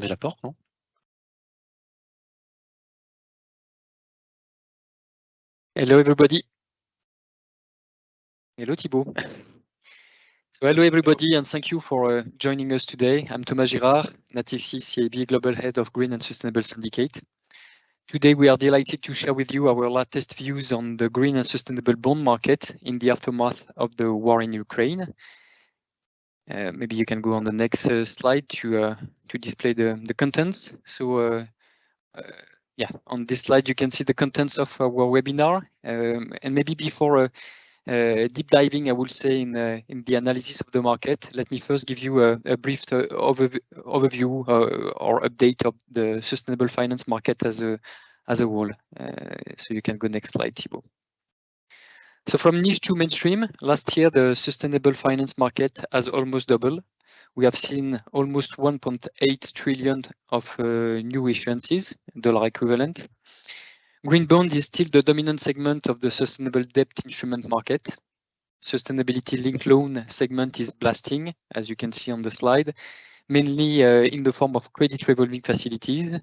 la porte, non? Hello everybody. Hello Thibault. So hello everybody and thank you for joining us today. I'm Thomas Girard, Natixis CIB Global Head of Green and Sustainable Syndicate. Today we are delighted to share with you our latest views on the green and sustainable bond market in the aftermath of the war in Ukraine. Maybe you can go on the next slide to display the contents. So yeah, on this slide you can see the contents of our webinar. And maybe before deep diving, I will say, in the analysis of the market, let me first give you a brief overview or update of the sustainable finance market as a whole. So you can go next slide, Thibault. So from niche to mainstream, last year the sustainable finance market has almost doubled. We have seen almost 1.8 trillion of new issuances, dollar equivalent. Green bond is still the dominant segment of the sustainable debt instrument market. Sustainability linked loan segment is blasting, as you can see on the slide, mainly in the form of credit revolving facilities,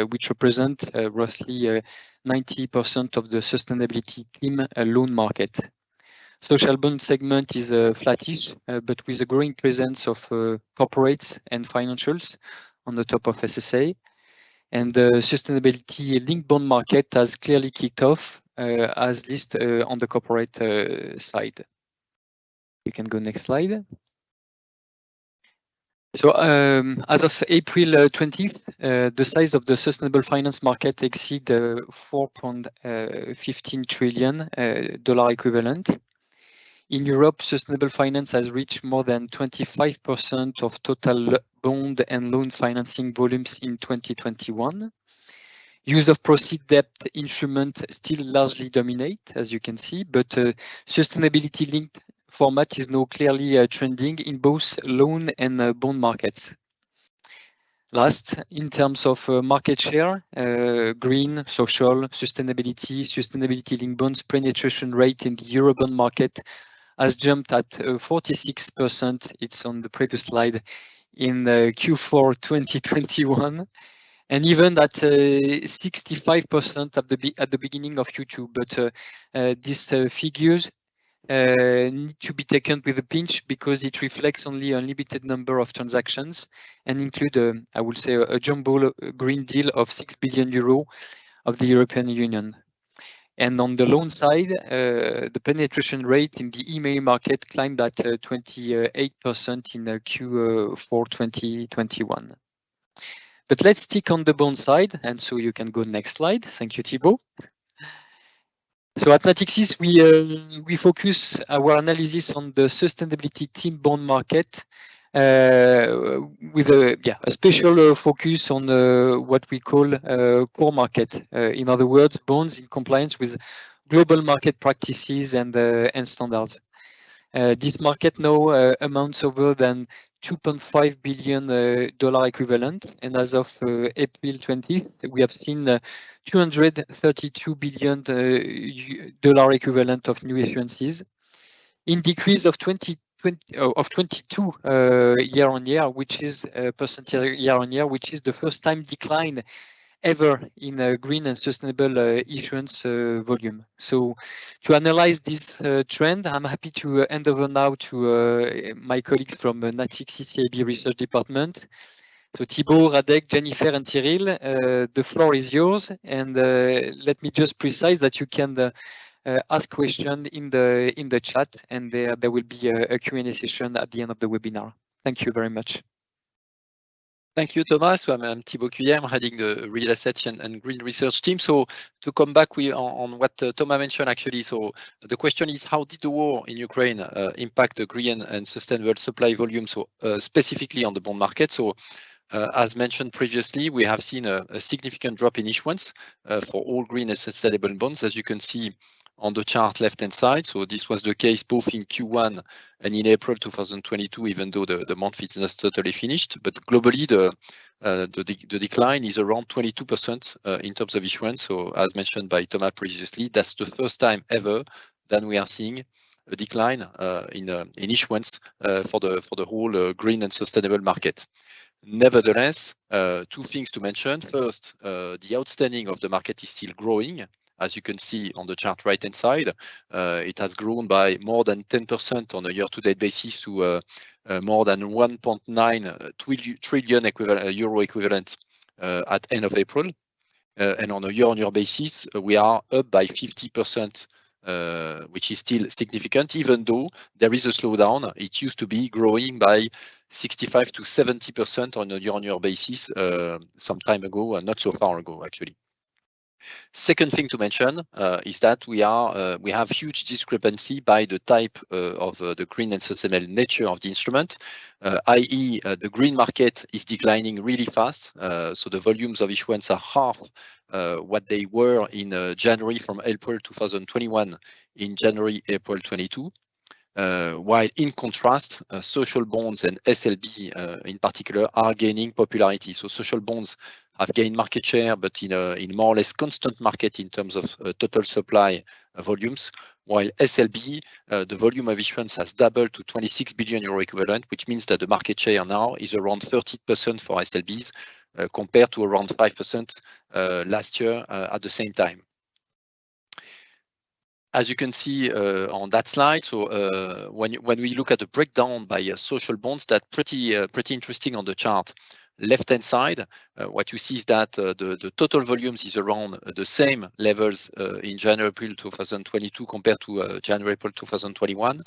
which represent roughly 90% of the sustainability team loan market. Social bond segment is flattish, but with a growing presence of corporates and financials on the top of SSA. And the sustainability linked bond market has clearly kicked off, as listed on the corporate side. You can go next slide. So as of April 20th, the size of the sustainable finance market exceed 4.15 trillion dollar equivalent. In Europe, sustainable finance has reached more than 25% of total bond and loan financing volumes in 2021. Use of proceed debt instrument still largely dominate, as you can see, but sustainability linked format is now clearly trending in both loan and bond markets. Last, in terms of market share, green, social, sustainability linked bonds penetration rate in the Eurobond market has jumped at 46%. It's on the previous slide in Q4 2021, and even at 65% at the beginning of Q2. But these figures need to be taken with a pinch because it reflects only a limited number of transactions and include, I would say, a jumbo green deal of 6 billion euro of the European Union. And on the loan side, the penetration rate in the EMEA market climbed at 28% in Q4 2021. But let's stick on the bond side, and so you can go next slide. Thank you, Thibault. So at Natixis, we focus our analysis on the sustainability team bond market with a special focus on what we call core market. In other words, bonds in compliance with global market practices and standards. This market now amounts over than 2.5 billion dollar equivalent, and as of April 20, we have seen 232 billion dollar equivalent of new issuances, in decrease of 22 year on year, which is percent year on year, which is the first time decline ever in a green and sustainable issuance volume. So to analyze this trend, I'm happy to hand over now to my colleagues from Natixis CIB Research Department. So Thibault, Radek, Jennifer, and Cyril, the floor is yours. And let me just precise that you can ask questions in the chat, and there will be a Q&A session at the end of the webinar. Thank you very much. Thank you, Thomas. So I'm Thibault Cuillière, I'm heading the real estate and green research team. So to come back on what Thomas mentioned, actually, so the question is, how did the war in Ukraine impact the green and sustainable supply volume, so specifically on the bond market? So as mentioned previously, we have seen a significant drop in issuance for all green and sustainable bonds, as you can see on the chart left-hand side. So this was the case both in Q1 and in April 2022, even though the month is not totally finished. But globally, the decline is around 22% in terms of issuance. So as mentioned by Thomas previously, that's the first time ever that we are seeing a decline in issuance for the whole green and sustainable market. Nevertheless, two things to mention. First, the outstanding of the market is still growing. As you can see on the chart right-hand side, it has grown by more than 10% on a year-to-date basis to more than 1.9 trillion euro equivalent at end of April. And on a year-on-year basis, we are up by 50%, which is still significant, even though there is a slowdown. It used to be growing by 65 to 70% on a year-on-year basis some time ago, and not so far ago, actually. Second thing to mention is that we have huge discrepancy by the type of the green and sustainable nature of the instrument, i.e. The green market is declining really fast, so the volumes of issuance are half what they were in January from April 2021 in January, April 22. While in contrast, social bonds and SLB in particular are gaining popularity. So social bonds have gained market share, but in more or less constant market in terms of total supply volumes, while SLB, the volume of issuance has doubled to 26 billion euro equivalent, which means that the market share now is around 30% for SLBs compared to around 5% last year at the same time. As you can see on that slide, so when we look at the breakdown by social bonds, that's pretty interesting on the chart. Left-hand side, what you see is that the total volumes is around the same levels in January, April 2022 compared to January, April 2021,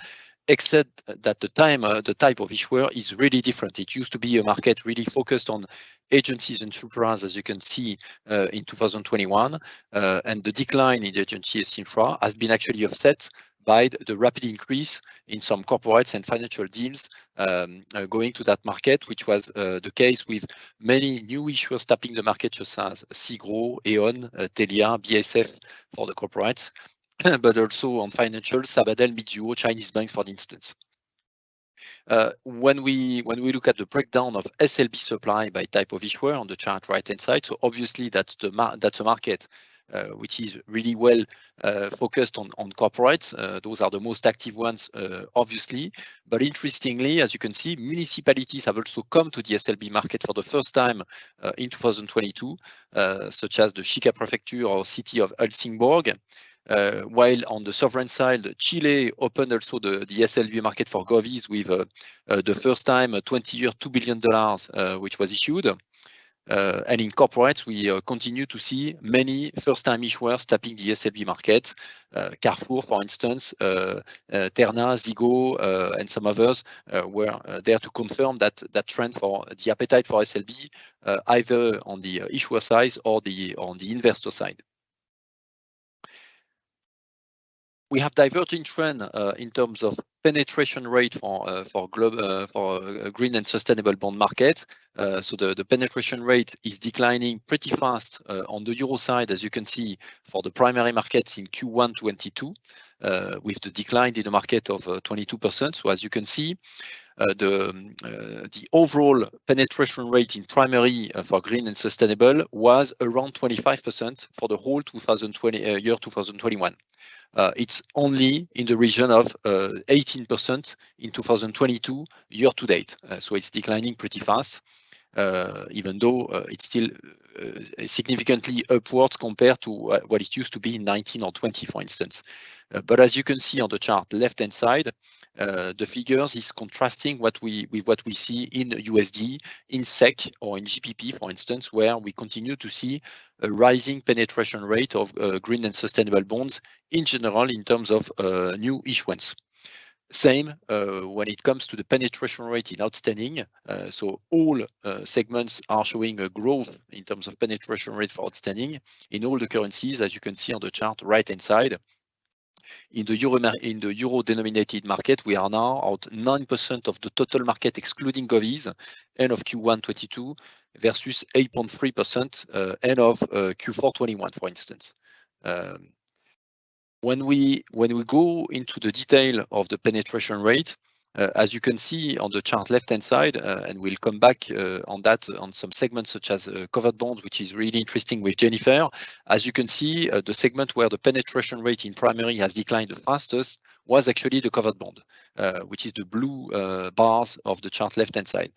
except that the type of issuer is really different. It used to be a market really focused on agencies and supras, as you can see in 2021, and the decline in the agencies infra has been actually offset by the rapid increase in some corporates and financial deals going to that market, which was the case with many new issuers tapping the market, such as Sigro, Aeon, Telia, BSF for the corporates, but also on financial, Sabadell, Mizuho, Chinese banks, for instance. When we look at the breakdown of SLB supply by type of issuer on the chart right-hand side, so obviously that's a market which is really well focused on corporates. Those are the most active ones, obviously. But interestingly, as you can see, municipalities have also come to the SLB market for the first time in 2022, such as the Chica Prefecture or city of Helsingborg. While on the sovereign side, Chile opened also the SLB market for govies with the first time 20-year $2 billion, which was issued. And in corporates, we continue to see many first-time issuers tapping the SLB market. Carrefour, for instance, Terna, Zigo, and some others were there to confirm that trend for the appetite for SLB, either on the issuer side or on the investor side. We have diverging trend in terms of penetration rate for green and sustainable bond market. So the penetration rate is declining pretty fast on the euro side, as you can see, for the primary markets in Q1 22, with the decline in the market of 22%. So as you can see, the overall penetration rate in primary for green and sustainable was around 25% for the whole 2021. It's only in the region of 18% in 2022 year to date. So it's declining pretty fast, even though it's still significantly upwards compared to what it used to be in 19 or 20, for instance. But as you can see on the chart left-hand side, the figures is contrasting with what we see in USD, in SEC, or in GBP, for instance, where we continue to see a rising penetration rate of green and sustainable bonds in general in terms of new issuance. Same when it comes to the penetration rate in outstanding. So all segments are showing a growth in terms of penetration rate for outstanding in all the currencies, as you can see on the chart right-hand side. In the euro-denominated market, we are now at 9% of the total market, excluding govies, end of Q1 22 versus 8.3% end of Q4 21, for instance. When we go into the detail of the penetration rate, As you can see on the chart left-hand side, and we'll come back on that on some segments such as covered bond, which is really interesting with Jennifer. As you can see, the segment where the penetration rate in primary has declined the fastest was actually the covered bond, which is the blue bars of the chart left-hand side,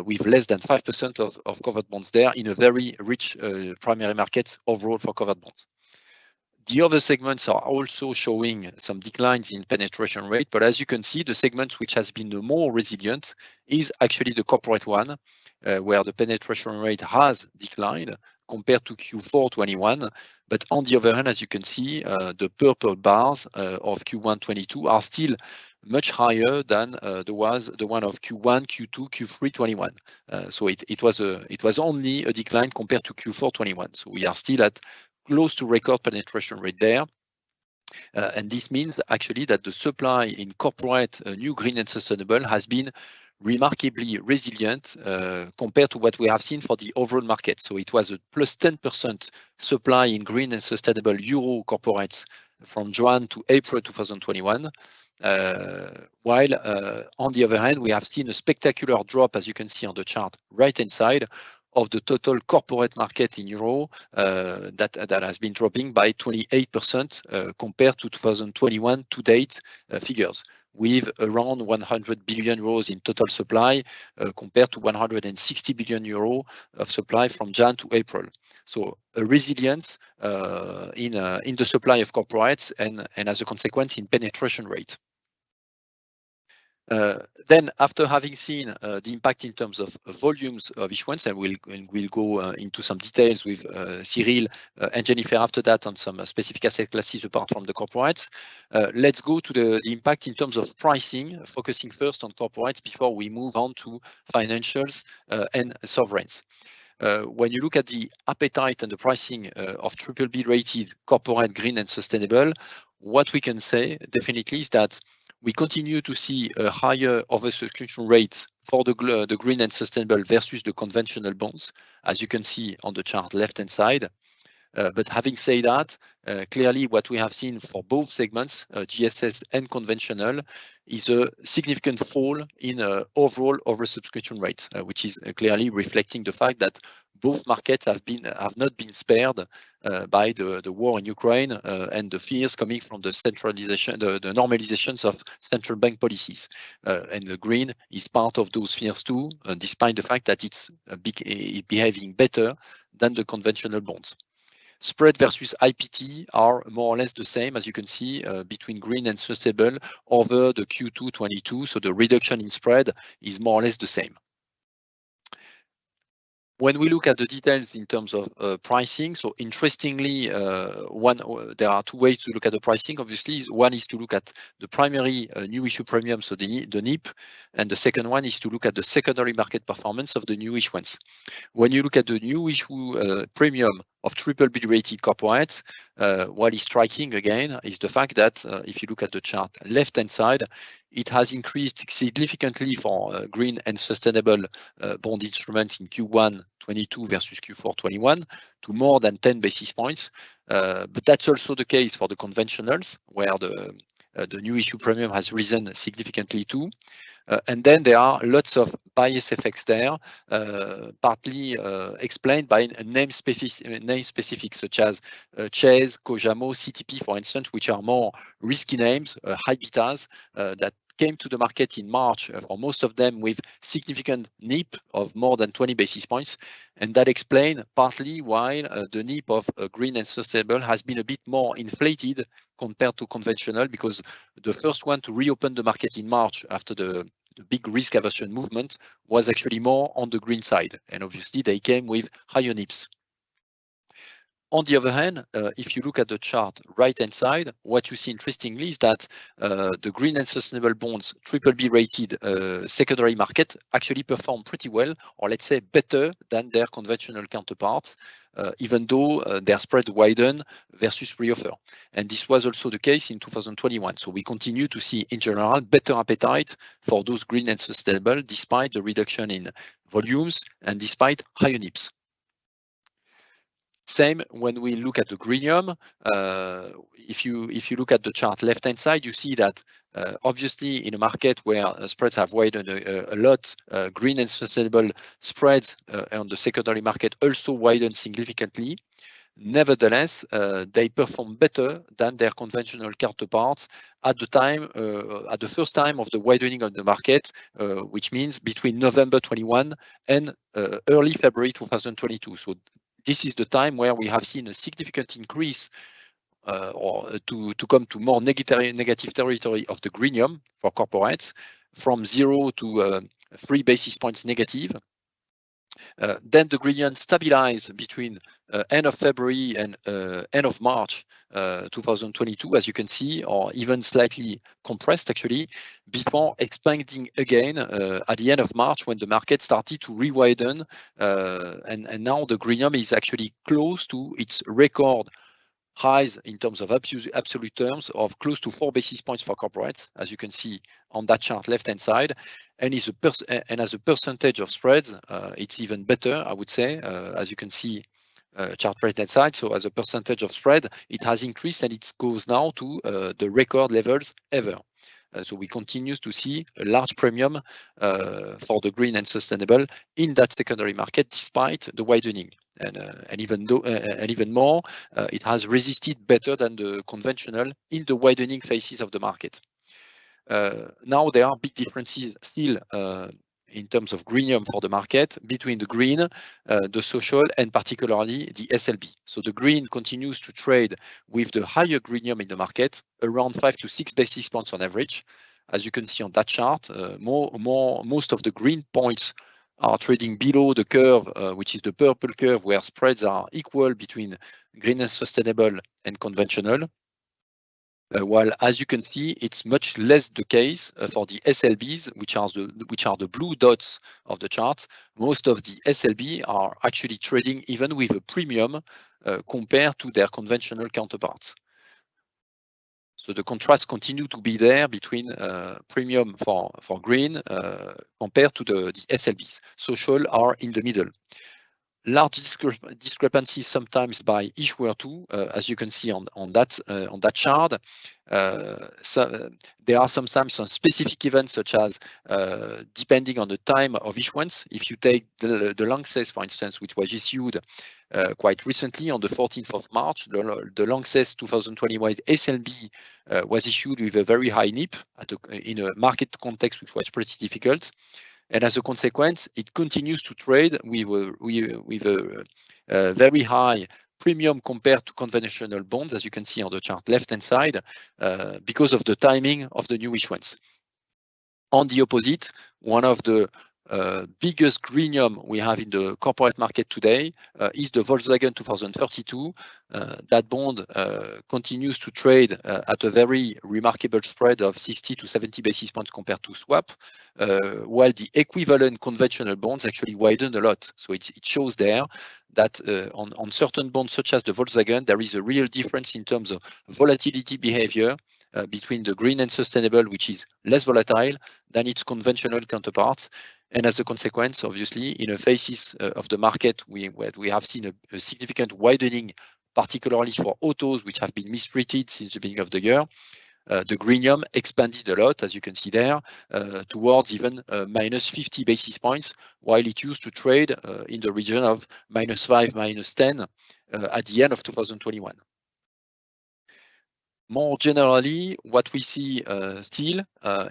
with less than 5% of covered bonds there in a very rich primary market overall for covered bonds. The other segments are also showing some declines in penetration rate, but as you can see, the segment which has been the more resilient is actually the corporate one, where the penetration rate has declined compared to Q4 21. But on the other hand, as you can see, the purple bars of Q1 22 are still much higher than the one of Q1, Q2, Q3 21. So it was only a decline compared to Q4 21. So we are still at close to record penetration rate there. And this means actually that the supply in corporate new green and sustainable has been remarkably resilient compared to what we have seen for the overall market. So it was a plus 10% supply in green and sustainable Euro corporates from July to April 2021. While on the other hand, we have seen a spectacular drop, as you can see on the chart right-hand side, of the total corporate market in Euro that has been dropping by 28% compared to 2021 to date figures, with around 100 billion euros in total supply compared to 160 billion euro of supply from Jan to April. So a resilience in the supply of corporates and as a consequence in penetration rate. Then, after having seen the impact in terms of volumes of issuance, and we'll go into some details with Cyril and Jennifer after that on some specific asset classes apart from the corporates, let's go to the impact in terms of pricing, focusing first on corporates before we move on to financials and sovereigns. When you look at the appetite and the pricing of BBB rated corporate green and sustainable, what we can say definitely is that we continue to see a higher oversubscription rate for the green and sustainable versus the conventional bonds, as you can see on the chart left-hand side. But having said that, clearly what we have seen for both segments, GSS and conventional, is a significant fall in overall oversubscription rate, which is clearly reflecting the fact that both markets have not been spared by the war in Ukraine and the fears coming from the centralization, the normalizations of central bank policies. And the green is part of those fears too, despite the fact that it's behaving better than the conventional bonds. Spread versus IPT are more or less the same, as you can see, between green and sustainable over the Q2 22. So the reduction in spread is more or less the same. When we look at the details in terms of pricing, so interestingly, there are two ways to look at the pricing. Obviously, one is to look at the primary new issue premium, so the NIP, and the second one is to look at the secondary market performance of the new issuance. When you look at the new issue premium of BBB rated corporates, what is striking again is the fact that if you look at the chart left-hand side, it has increased significantly for green and sustainable bond instruments in Q1 22 versus Q4 21 to more than 10 basis points. But that's also the case for the conventionals, where the new issue premium has risen significantly too. And then there are lots of bias effects there, partly explained by name specifics such as Chase, Kojamo, CTP, for instance, which are more risky names, high betas that came to the market in March for most of them with significant NIP of more than 20 basis points. And that explains partly why the NIP of green and sustainable has been a bit more inflated compared to conventional, because the first one to reopen the market in March after the big risk aversion movement was actually more on the green side. And obviously they came with higher NIPs. On the other hand, if you look at the chart right-hand side, what you see interestingly is that the green and sustainable bonds BBB rated secondary market actually perform pretty well, or let's say better than their conventional counterparts, even though their spread widen versus reoffer. And this was also the case in 2021. So we continue to see in general better appetite for those green and sustainable despite the reduction in volumes and despite higher NIPs. Same when we look at the greenium. If you look at the chart left-hand side, you see that obviously in a market where spreads have widened a lot, green and sustainable spreads on the secondary market also widened significantly. Nevertheless, they perform better than their conventional counterparts at the first time of the widening of the market, which means between November 21 and early February 2022. So this is the time where we have seen a significant increase or to come to more negative territory of the greenium for corporates, from 0 to 3 basis points negative. Then the greenium stabilized between end of February and end of March 2022, as you can see, or even slightly compressed actually, before expanding again at the end of March when the market started to re-widen, and now the greenium is actually close to its record highs in terms of absolute terms of close to 4 basis points for corporates, as you can see on that chart left-hand side, and as a percentage of spreads, it's even better, I would say, as you can see, chart right-hand side. So as a percentage of spread, it has increased and it goes now to the record levels ever. So we continue to see a large premium for the green and sustainable in that secondary market, despite the widening. And even more, it has resisted better than the conventional in the widening phases of the market. Now there are big differences still in terms of greenium for the market between the green, the social, and particularly the SLB. So the green continues to trade with the higher greenium in the market, around 5 to 6 basis points on average. As you can see on that chart, most of the green points are trading below the curve, which is the purple curve, where spreads are equal between green and sustainable and conventional. While, as you can see, it's much less the case for the SLBs, which are the blue dots of the chart. Most of the SLB are actually trading even with a premium compared to their conventional counterparts. So the contrast continue to be there between premium for green compared to the SLBs. Social are in the middle. Large discrepancies sometimes by issuer too, as you can see on that chart. So there are sometimes some specific events, such as depending on the time of issuance. If you take the Lanxess, for instance, which was issued quite recently on the 14th of March, the Lanxess 2021 SLB was issued with a very high NIP in a market context which was pretty difficult. And as a consequence, it continues to trade with a very high premium compared to conventional bonds, as you can see on the chart left-hand side, because of the timing of the new issuance. On the opposite, one of the biggest greenium we have in the corporate market today is the Volkswagen 2032. That bond continues to trade at a very remarkable spread of 60 to 70 basis points compared to swap, while the equivalent conventional bonds actually widen a lot. So it shows there that on certain bonds, such as the Volkswagen, there is a real difference in terms of volatility behavior between the green and sustainable, which is less volatile than its conventional counterparts. And as a consequence, obviously, in a phases of the market, we have seen a significant widening, particularly for autos, which have been mistreated since the beginning of the year. The greenium expanded a lot, as you can see there, towards even minus 50 basis points, while it used to trade in the region of -5, -10 at the end of 2021. More generally, what we see still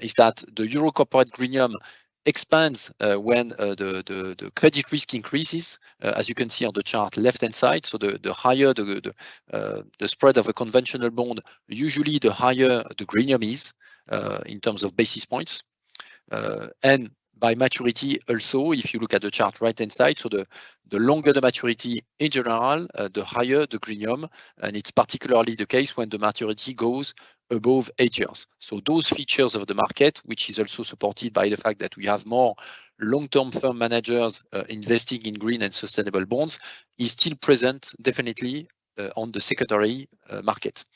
is that the Euro corporate greenium expands when the credit risk increases, as you can see on the chart left-hand side. So the higher the spread of a conventional bond, usually the higher the greenium is in terms of basis points. And by maturity also, if you look at the chart right-hand side, so the longer the maturity in general, the higher the greenium, and it's particularly the case when the maturity goes above 8 years. So those features of the market, which is also supported by the fact that we have more long-term firm managers investing in green and sustainable bonds, is still present definitely on the secondary market.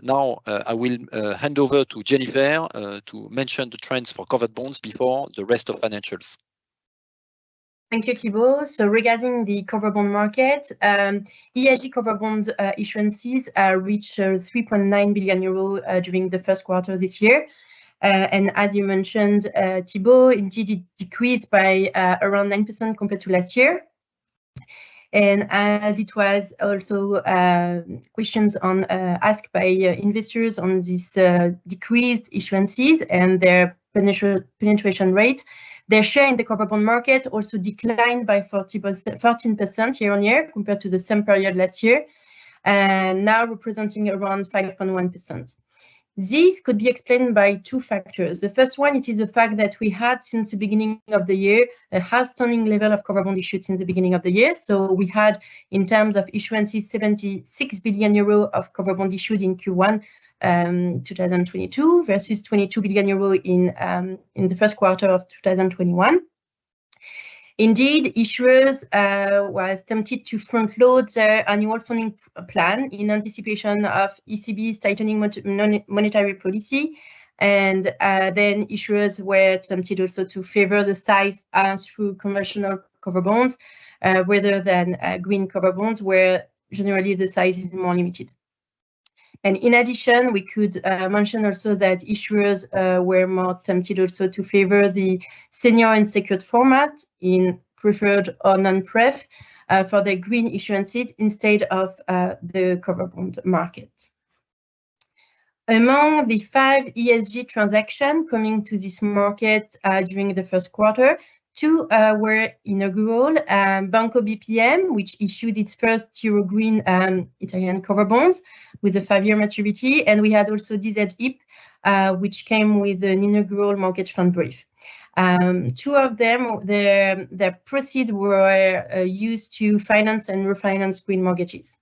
Now I will hand over to Jennifer to mention the trends for covered bonds before the rest of financials. Thank you, Thibault. So regarding the cover bond market, ESG cover bond issuances reached 3.9 billion euro during the first quarter this year. And as you mentioned, Thibault, indeed it decreased by around 9% compared to last year. And as it was also questions asked by investors on this decreased issuances and their penetration rate, their share in the cover bond market also declined by 13% year on year compared to the same period last year, and now representing around 5.1%. This could be explained by two factors. The first one, it is the fact that we had since the beginning of the year a outstanding level of cover bond issued since the beginning of the year. So we had, in terms of issuances, 76 billion euro of cover bond issued in Q1 2022 versus 22 billion euro in the first quarter of 2021. Indeed, issuers was tempted to front-load their annual funding plan in anticipation of ECB's tightening monetary policy, and then issuers were tempted also to favor the size through conventional cover bonds rather than green cover bonds, where generally the size is more limited. And in addition, we could mention also that issuers were more tempted also to favor the senior unsecured format in preferred or non-pref for their green issuances instead of the cover bond market. Among the 5 ESG transactions coming to this market during the first quarter, 2 were inaugural. Banco BPM, which issued its first Euro Green Italian cover bonds with a 5-year maturity, and we had also DZIP, which came with an inaugural mortgage fund brief. 2 of them, their proceeds were used to finance and refinance green mortgages.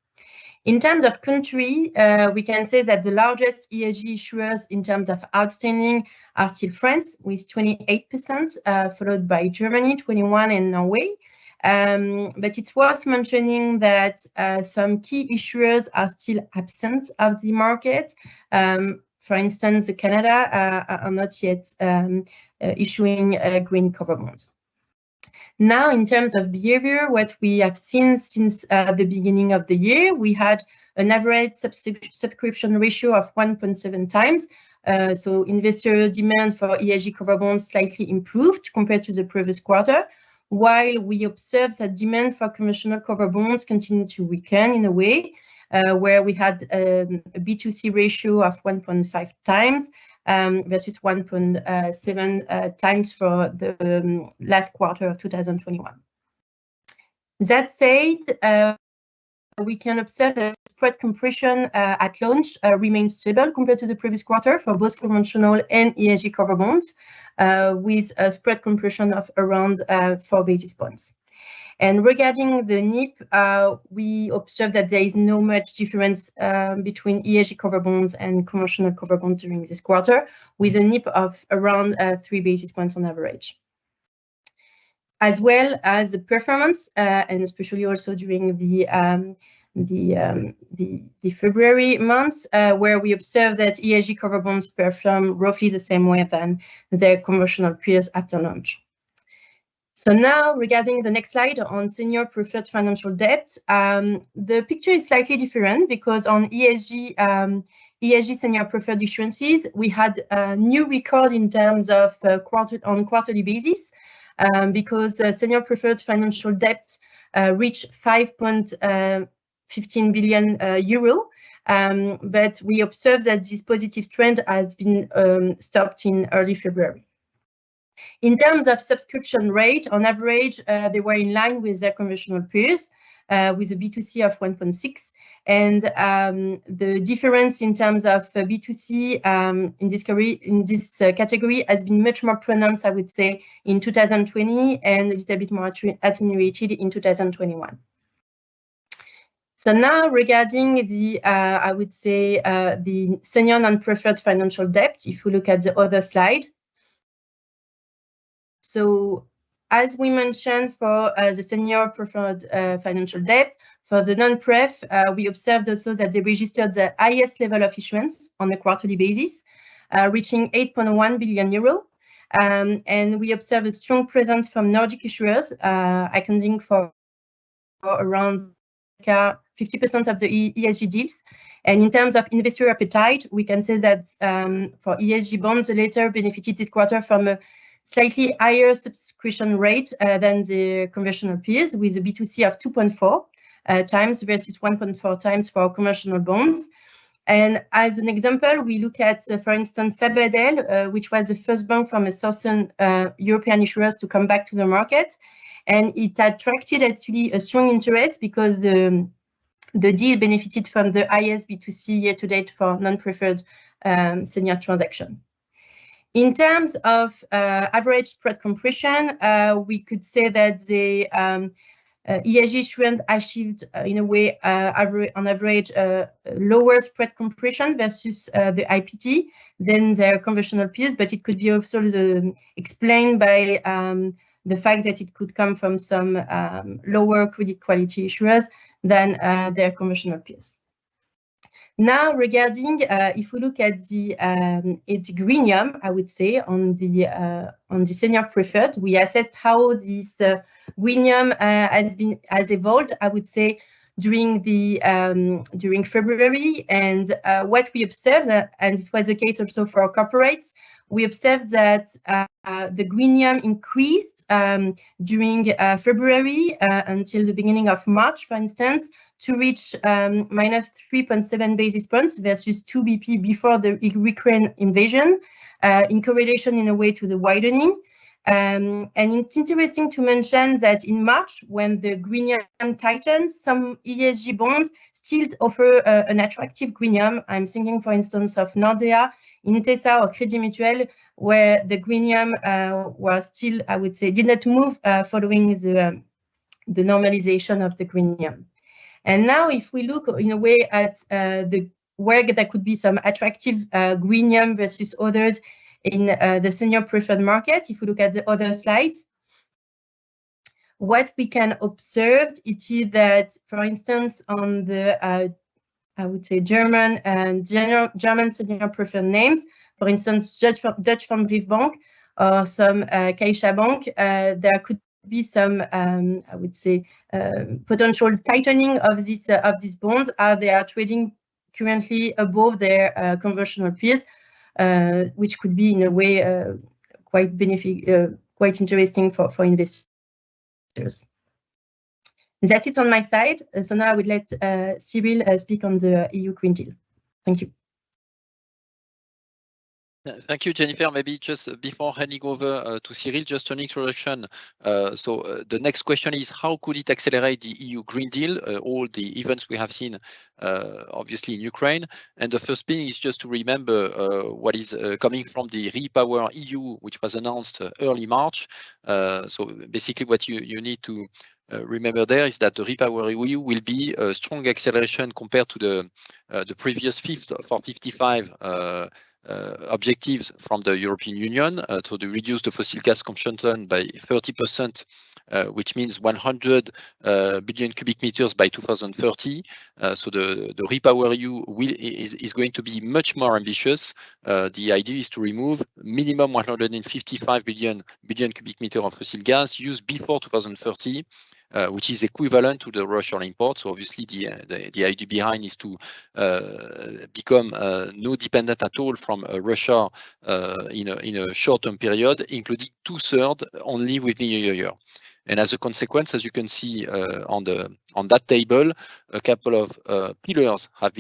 In terms of country, we can say that the largest ESG issuers in terms of outstanding are still France with 28%, followed by Germany, 21%, and Norway. But it's worth mentioning that some key issuers are still absent of the market. For instance, Canada are not yet issuing green cover bonds. Now, in terms of behavior, what we have seen since the beginning of the year, we had an average subscription ratio of 1.7 times. So investor demand for ESG cover bonds slightly improved compared to the previous quarter, while we observed that demand for conventional cover bonds continued to weaken in a way, where we had a B2C ratio of 1.5 times versus 1.7 times for the last quarter of 2021. That said, we can observe that spread compression at launch remains stable compared to the previous quarter for both conventional and ESG cover bonds, with a spread compression of around 4 basis points. And regarding the NIP, we observe that there is no much difference between ESG cover bonds and conventional cover bonds during this quarter, with a NIP of around 3 basis points on average. As well as the performance, and especially also during the February months, where we observe that ESG cover bonds perform roughly the same way than their conventional peers after launch. So now, regarding the next slide on senior preferred financial debt, the picture is slightly different because on ESG senior preferred issuances, we had a new record in terms of quarterly basis, because senior preferred financial debt reached 5.15 billion euro, but we observed that this positive trend has been stopped in early February. In terms of subscription rate, on average, they were in line with their conventional peers, with a B2C of 1.6. And the difference in terms of B2C in this category has been much more pronounced, I would say, in 2020 and a little bit more attenuated in 2021. So now, regarding the, I would say, the senior non-preferred financial debt, if we look at the other slide. So, as we mentioned for the senior preferred financial debt, for the non-pref, we observed also that they registered the highest level of issuance on a quarterly basis, reaching 8.1 billion euro. And we observe a strong presence from Nordic issuers, accounting for around 50% of the ESG deals. And in terms of investor appetite, we can say that for ESG bonds, the latter benefited this quarter from a slightly higher subscription rate than the conventional peers, with a B2C of 2.4 times versus 1.4 times for conventional bonds. And as an example, we look at, for instance, Sabadell, which was the first bank from a southern European issuers to come back to the market. And it attracted actually a strong interest because the deal benefited from the highest B2C year-to-date for non-preferred senior transaction. In terms of average spread compression, we could say that the ESG issuance achieved, in a way, on average, lower spread compression versus the IPT than their conventional peers, but it could be also explained by the fact that it could come from some lower credit quality issuers than their conventional peers. Now, regarding if we look at the greenium, I would say on the senior preferred, we assessed how this greenium has evolved. I would say during February, and what we observed, and this was the case also for corporates, we observed that the greenium increased during February until the beginning of March, for instance, to reach minus 3.7 basis points versus 2 BP before the Ukraine invasion, in correlation in a way to the widening. And it's interesting to mention that in March, when the greenium tightens, some ESG bonds still offer an attractive greenium. I'm thinking, for instance, of Nordea, Intesa, or Crédit Mutuel, where the greenium was still, I would say, did not move following the normalization of the greenium. And now, if we look in a way at where there could be some attractive greenium versus others in the senior preferred market, if we look at the other slides, what we can observe it is that, for instance, on the I would say German and German senior preferred names, for instance, Dutch van Briefbank or some Caixa Bank, there could be some, I would say, potential tightening of these bonds, as they are trading currently above their conventional peers, which could be in a way quite interesting for investors. That's it on my side. So now I would let Cyril speak on the EU Green Deal. Thank you. Thank you, Jennifer. Maybe just before handing over to Cyril, just an introduction. The next question is, how could it accelerate the EU Green Deal, all the events we have seen, obviously in Ukraine? And the first thing is just to remember what is coming from the Repower EU, which was announced early March. So basically what you need to remember there is that the Repower EU will be a strong acceleration compared to the previous Fit for 55 objectives from the European Union to reduce the fossil gas consumption by 30%, which means 100 billion cubic meters by 2030. So the Repower EU is going to be much more ambitious. The idea is to remove minimum 155 billion cubic meters of fossil gas used before 2030. Which is equivalent to the Russian import. So obviously the idea behind is to become no dependent at all from Russia in a short-term period, including 2/3 only within a year. And as a consequence, as you can see on that table, a couple of pillars have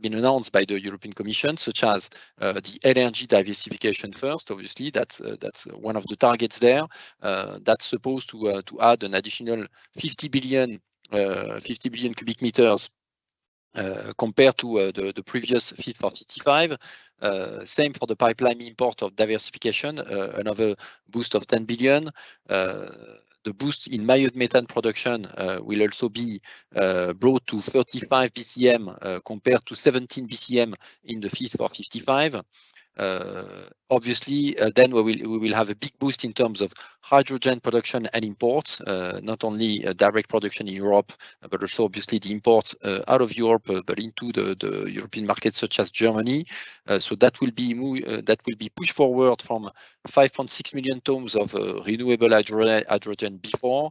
been announced by the European Commission, such as the energy diversification first. Obviously, that's one of the targets there. That's supposed to add an additional 50 billion cubic meters compared to the previous Fit for 55. Same for the pipeline import of diversification, another boost of 10 billion. The boost in biomethane production will also be brought to 35 BCM compared to 17 BCM in the Fit for 55. Obviously, then we will have a big boost in terms of hydrogen production and imports, not only direct production in Europe, but also obviously the imports out of Europe, but into the European markets such as Germany. So that will be pushed forward from 5.6 million tons of renewable hydrogen before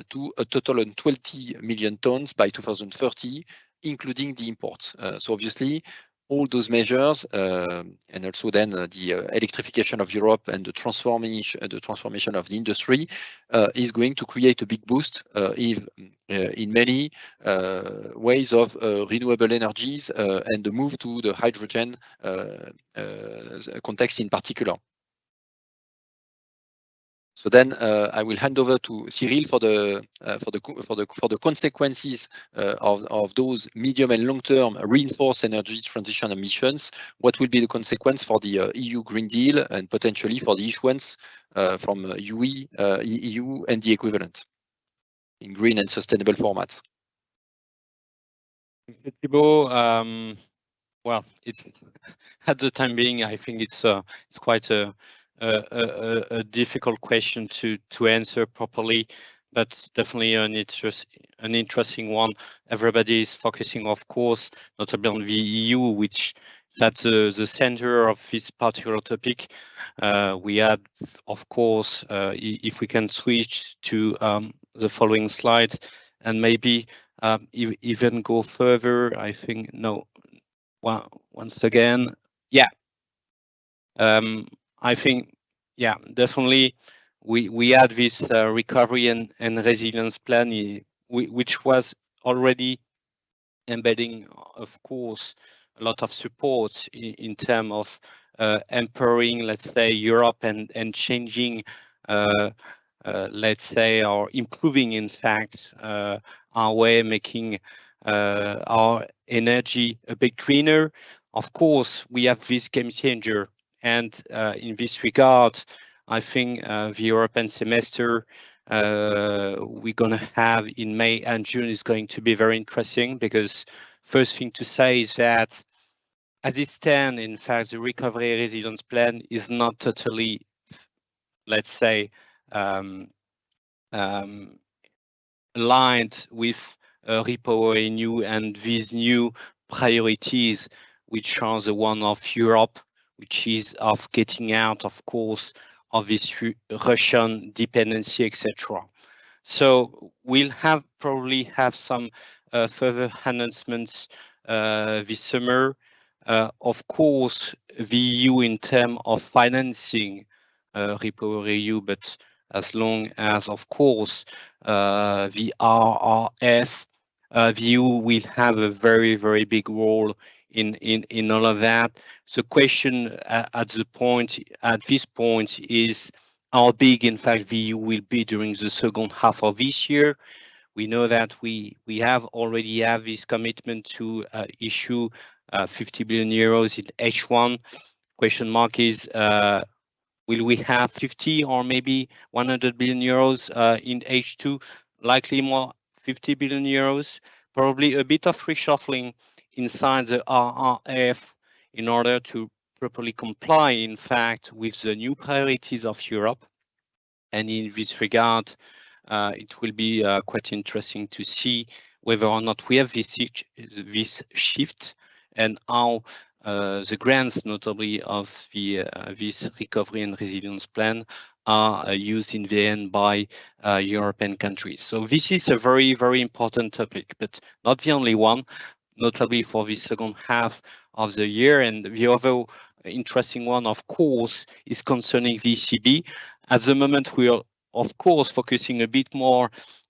to a total of 20 million tons by 2030, including the imports. So obviously, all those measures and also then the electrification of Europe and the transformation of the industry is going to create a big boost in many ways of renewable energies and the move to the hydrogen context in particular. So then I will hand over to Cyril for the consequences of those medium and long-term reinforced energy transition ambitions. What will be the consequence for the EU Green Deal and potentially for the issuance from EU and the equivalent in green and sustainable formats? Thibault, well, it's at the time being, I think it's quite a difficult question to answer properly, but definitely an interesting one. Everybody is focusing, of course, notably on the EU, which is at the center of this particular topic. We had, of course, if we can switch to the following slide, and maybe even go further, I think, no, once again, yeah. I think, yeah, definitely we had this recovery and resilience plan, which was already embedding, of course, a lot of support in terms of empowering, let's say, Europe and changing, let's say, or improving, in fact, our way, making our energy a bit greener. Of course, we have this game changer. And in this regard, I think the European semester we're going to have in May and June is going to be very interesting, because first thing to say is that as it stands, in fact, the recovery resilience plan is not totally, let's say, aligned with REPowerEU and these new priorities, which are the one of Europe, which is of getting out, of course, of this Russian dependency, etc. So we'll probably have some further announcements this summer. Of course, the EU in terms of financing REPowerEU, but as long as, of course, the RRF, the EU will have a very, very big role in all of that. The question at this point is how big, in fact, the EU will be during the second half of this year. We know that we already have this commitment to issue 50 billion euros in H1. Question mark is, will we have 50 or maybe 100 billion euros in H2? Likely more 50 billion euros, probably a bit of reshuffling inside the RRF in order to properly comply, in fact, with the new priorities of Europe. And in this regard, it will be quite interesting to see whether or not we have this shift and how the grants, notably of this recovery and resilience plan, are used in the end by European countries. So this is a very, very important topic, but not the only one, notably for the second half of the year. And the other interesting one, of course, is concerning the ECB. At the moment, we are, of course, focusing a bit more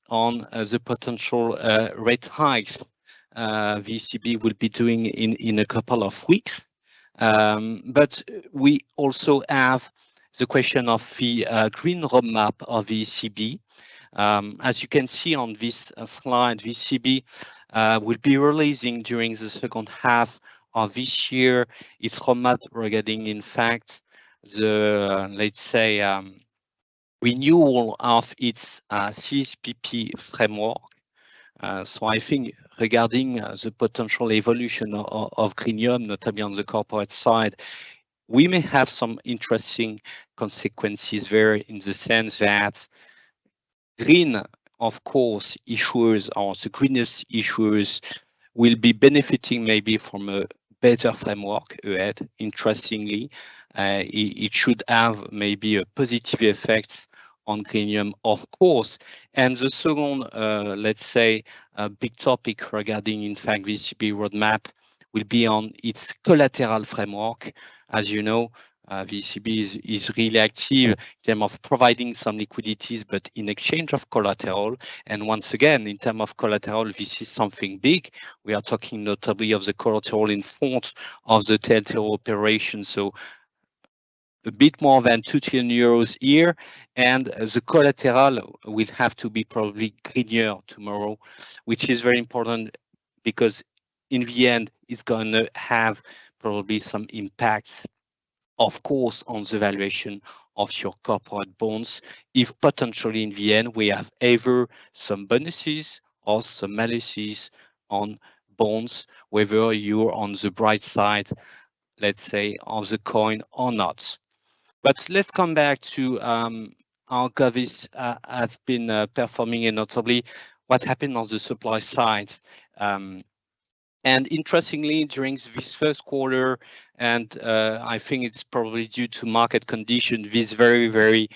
on the potential rate hikes the ECB will be doing in a couple of weeks. But we also have the question of the green roadmap of the ECB. As you can see on this slide, the ECB will be releasing during the second half of this year its roadmap regarding, in fact, the, let's say, renewal of its CSPP framework. So I think regarding the potential evolution of Greenyum, notably on the corporate side, we may have some interesting consequences there, in the sense that green, of course, issuers, or the greenest issuers, will be benefiting maybe from a better framework ahead. Interestingly, it should have maybe a positive effect on premium, of course. And the second, let's say, big topic regarding, in fact, the ECB roadmap will be on its collateral framework. As you know, the ECB is really active in terms of providing some liquidities, but in exchange of collateral. And once again, in terms of collateral, this is something big. We are talking notably of the collateral in front of the TLTRO operation. So a bit more than 2 trillion euros here, and the collateral will have to be probably greener tomorrow, which is very important, because in the end, it's going to have probably some impacts, of course, on the valuation of your corporate bonds, if potentially in the end we have either some bonuses or some maluses on bonds, whether you're on the bright side, let's say, of the coin or not. But let's come back to how govies have been performing, and notably what happened on the supply side. And interestingly, during this first quarter, and I think it's probably due to market conditions, these very,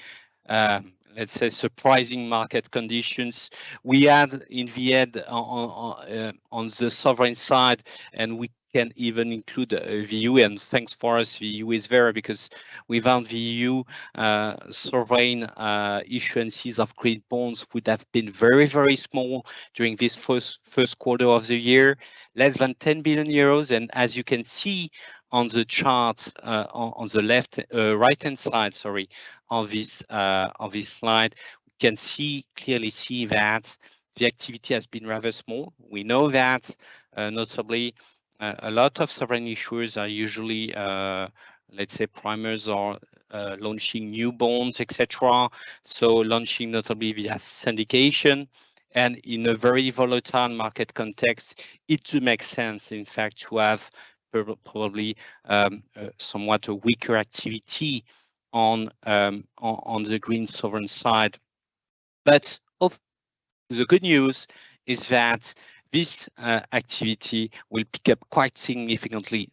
let's say, surprising market conditions, we had in the end on the sovereign side, and we can even include VU, and thanks for us, VU is there, because without VU, sovereign issuances of green bonds would have been very small during this first quarter of the year, less than 10 billion euros. And as you can see on the charts on the left, right-hand side, sorry, of this slide, we can clearly see that the activity has been rather small. We know that notably a lot of sovereign issuers are usually, let's say, primers or launching new bonds, etc. So launching notably via syndication. And in a very volatile market context, it do make sense, in fact, to have probably somewhat a weaker activity on the green sovereign side. But the good news is that this activity will pick up quite significantly,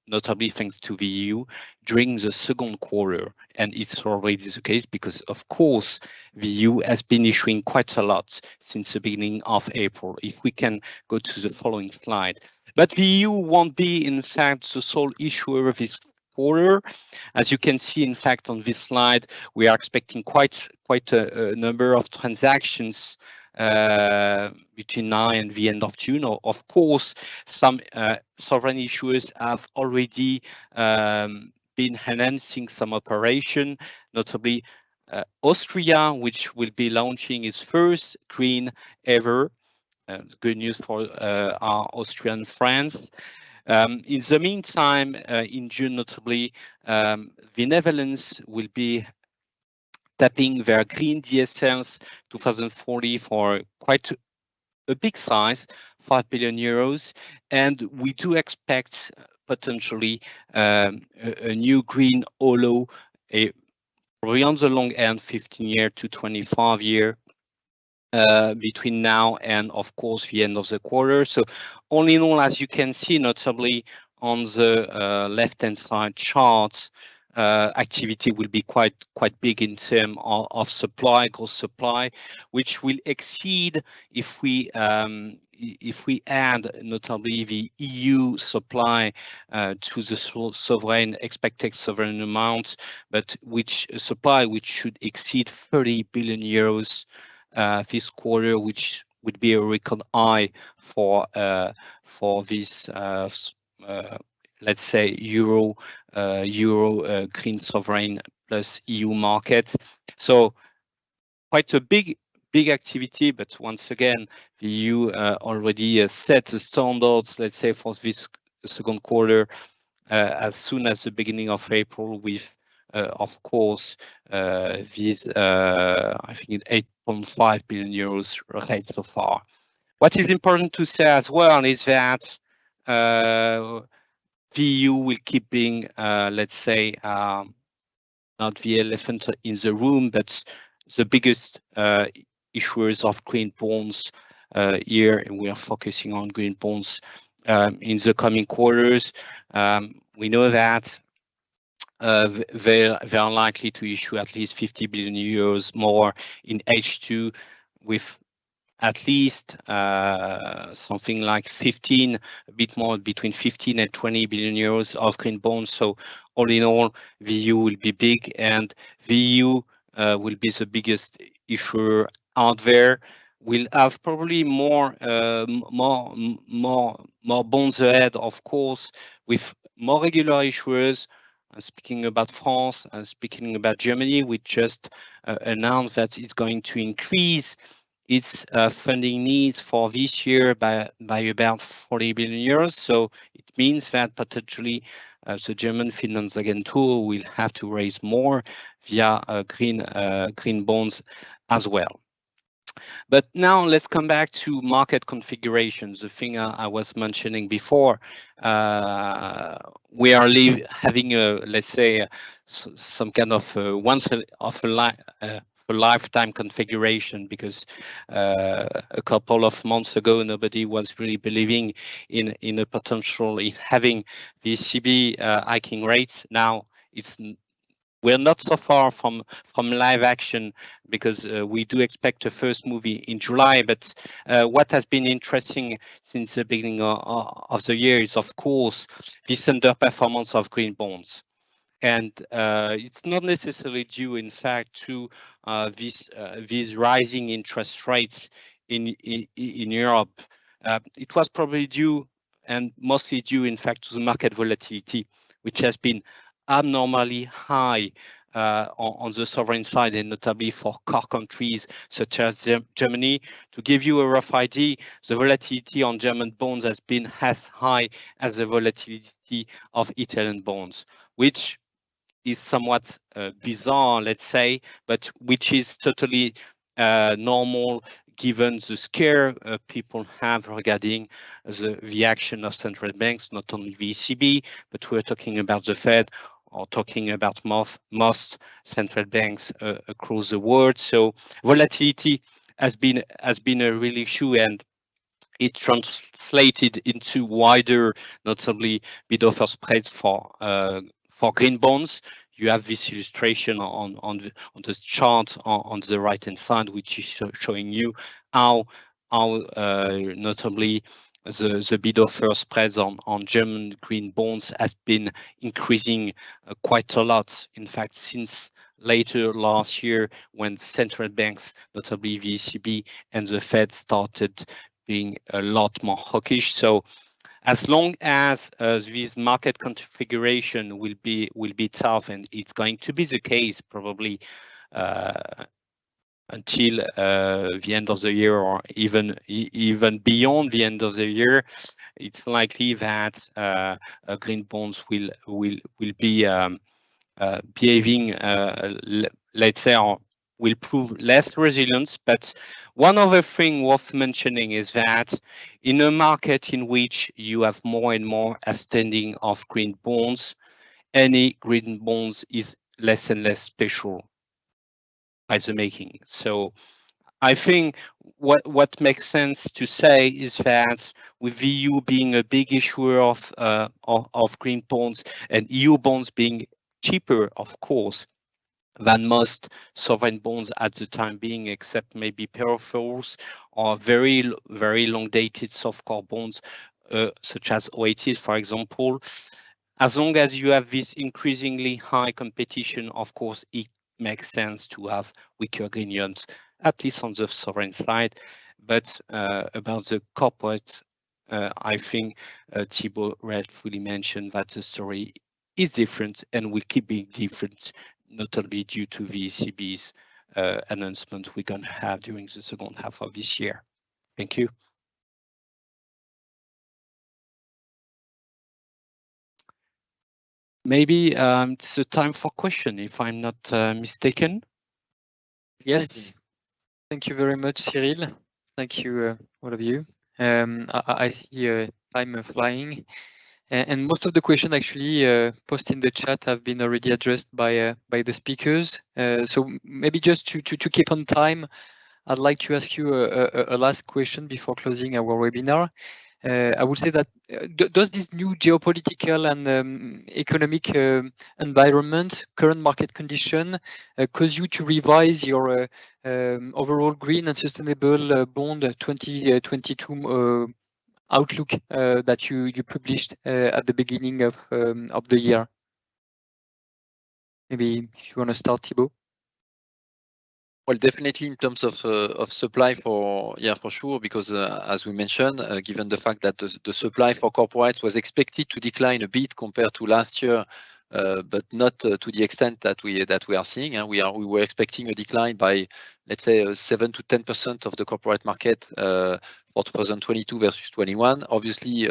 notably thanks to the EU, during the second quarter. And it's already the case because, of course, the EU has been issuing quite a lot since the beginning of April. If we can go to the following slide. But the EU won't be, in fact, the sole issuer of this quarter. As you can see, in fact, on this slide, we are expecting quite a number of transactions between now and the end of June. Of course, some sovereign issuers have already been enhancing some operation, notably Austria, which will be launching its first green ever. Good news for our Austrian friends. In the meantime, in June, notably, the Netherlands will be tapping their green DSLs 2040 for quite a big size, 5 billion euros. And we do expect potentially a new green OLO, probably on the long end, 15-year to 25-year, between now and, of course, the end of the quarter. So all in all, as you can see, notably on the left-hand side chart, activity will be quite big in terms of supply, gross supply, which will exceed, if we add notably the EU supply to the expected sovereign amount, but which should exceed 30 billion euros this quarter, which would be a record high for this let's say Euro green sovereign plus EU market. So quite a big activity, but once again, the EU already set the standards, let's say, for this second quarter as soon as the beginning of April, with of course these I think 8.5 billion euros rate so far. What is important to say as well is that VU will keep being, let's say, not the elephant in the room, but the biggest issuers of green bonds here, and we are focusing on green bonds in the coming quarters. We know that they are likely to issue at least 50 billion euros more in H2, with at least something like 15, a bit more, between 15 and 20 billion euros of green bonds. So all in all, VU will be big, and VU will be the biggest issuer out there. We'll have probably more bonds ahead, of course, with more regular issuers. Speaking about France, speaking about Germany, we just announced that it's going to increase its funding needs for this year by about 40 billion euros. So it means that potentially the German Finanzagentur will have to raise more via green bonds as well. But now let's come back to market configurations, the thing I was mentioning before. We are having a, let's say, some kind of a lifetime configuration, because a couple of months ago nobody was really believing in a potential in having the ECB hiking rates. Now we're not so far from live action, because we do expect a first move in July. But what has been interesting since the beginning of the year is, of course, this underperformance of green bonds. And it's not necessarily due, in fact, to these rising interest rates in Europe. It was probably due, and mostly due, in fact, to the market volatility, which has been abnormally high on the sovereign side, and notably for core countries such as Germany. To give you a rough idea, the volatility on German bonds has been as high as the volatility of Italian bonds, which is somewhat bizarre, let's say, but which is totally normal given the scare people have regarding the action of central banks, not only the ECB, but we're talking about the Fed, or talking about most central banks across the world. So volatility has been a real issue, and it translated into wider, notably bid-offer spreads for green bonds. You have this illustration on the chart on the right-hand side, which is showing you how notably the bid-offer spreads on German green bonds has been increasing quite a lot. In fact, since later last year, when central banks, notably the ECB and the Fed, started being a lot more hawkish. So as long as this market configuration will be tough, and it's going to be the case probably until the end of the year, or even beyond the end of the year, it's likely that green bonds will be behaving, let's say, or will prove less resilient. But one other thing worth mentioning is that in a market in which you have more and more outstanding of green bonds, any green bonds is less and less special by the making. So I think what makes sense to say is that with VU being a big issuer of green bonds, and EU bonds being cheaper, of course, than most sovereign bonds at the time being, except maybe peripherals or very long dated soft core bonds, such as OATs, for example. As long as you have this increasingly high competition, of course, it makes sense to have weaker green yields, at least on the sovereign side. But about the corporate, I think Thibault rightfully mentioned that the story is different and will keep being different, notably due to the ECB's announcement we're going to have during the second half of this year. Thank you. Maybe it's a time for question, if I'm not mistaken. Yes. Thank you very much, Cyril. Thank you, all of you. I see time flying. And most of the questions actually posted in the chat have been already addressed by the speakers. So maybe just to keep on time, I'd like to ask you a last question before closing our webinar. I would say that does this new geopolitical and economic environment, current market condition, cause you to revise your overall green and sustainable bond 2022 outlook that you published at the beginning of the year? Maybe if you want to start, Thibault. Well, definitely in terms of supply for sure, because as we mentioned, given the fact that the supply for corporates was expected to decline a bit compared to last year, but not to the extent that we are seeing. We were expecting a decline by, let's say, 7 to 10% of the corporate market for 2022 versus 21. Obviously,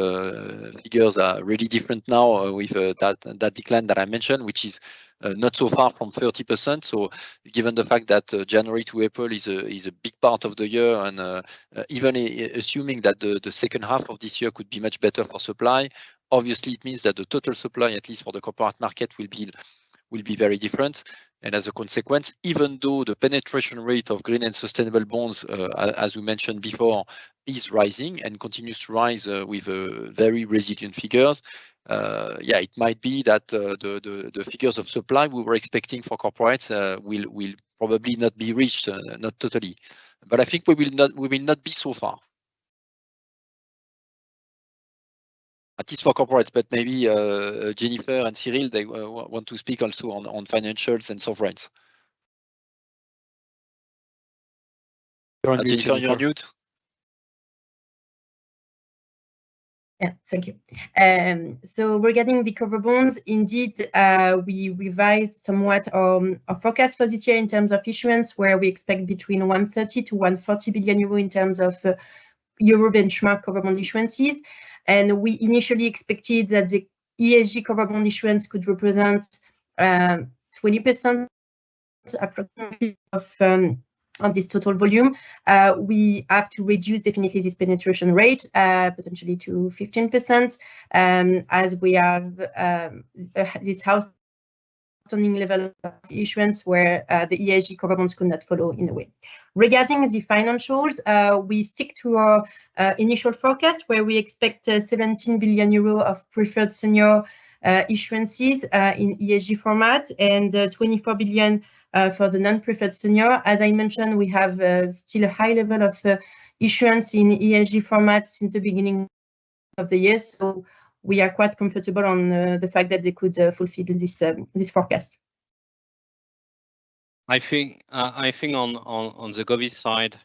figures are really different now with that decline that I mentioned, which is not so far from 30%. So given the fact that January to April is a big part of the year, and even assuming that the second half of this year could be much better for supply, obviously it means that the total supply, at least for the corporate market, will be very different. And as a consequence, even though the penetration rate of green and sustainable bonds, as we mentioned before, is rising and continues to rise with very resilient figures, it might be that the figures of supply we were expecting for corporates will probably not be reached, not totally. But I think we will not be so far. At least for corporates, but maybe Jennifer and Cyril, they want to speak also on financials and sovereigns. Jennifer, you're on mute. Yeah, thank you. So regarding the cover bonds, indeed, we revised somewhat our forecast for this year in terms of issuance, where we expect between 130 to 140 billion euro in terms of euro benchmark cover bond issuances. And we initially expected that the ESG cover bond issuance could represent 20% approximately of this total volume. We have to reduce definitely this penetration rate, potentially to 15%, as we have this outstanding level of issuance where the ESG cover bonds could not follow in a way. Regarding the financials, we stick to our initial forecast where we expect 17 billion euro of preferred senior issuances in ESG format and 24 billion for the non-preferred senior. As I mentioned, we have still a high level of issuance in ESG format since the beginning of the year, so we are quite comfortable on the fact that they could fulfill this forecast. I think on the Govies side,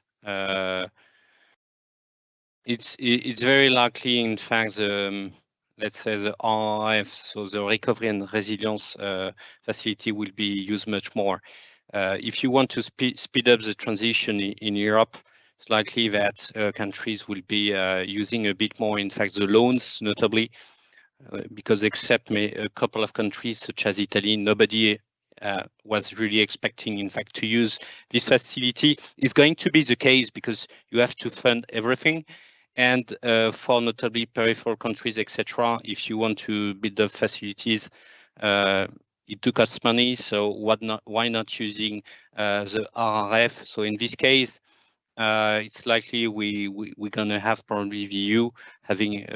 it's very likely, in fact, let's say the RRF, so the Recovery and Resilience facility, will be used much more. If you want to speed up the transition in Europe, it's likely that countries will be using a bit more, in fact, the loans, notably, because except a couple of countries such as Italy, nobody was really expecting, in fact, to use this facility. It's going to be the case because you have to fund everything. And for notably peripheral countries, etc., if you want to build up facilities, it do cost money. So why not using the RRF? So in this case, it's likely we're going to have probably the EU having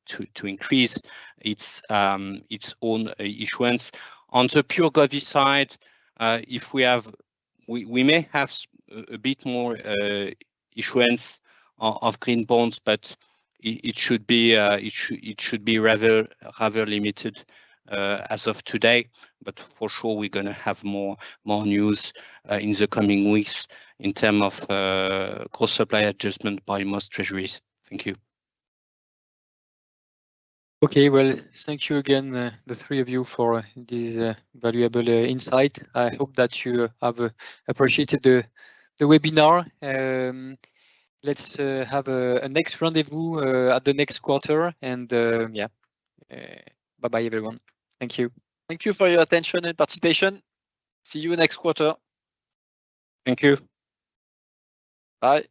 to increase its own issuance. On the pure Govies side, if we may have a bit more issuance of green bonds, but it should be rather limited as of today. But for sure, we're going to have more news in the coming weeks in terms of cross supply adjustment by most treasuries. Thank you. Okay, well, thank you again, the three of you, for this valuable insight. I hope that you have appreciated the webinar. Let's have a next rendezvous at the next quarter, and bye-bye, everyone. Thank you. Thank you for your attention and participation. See you next quarter. Thank you. Bye.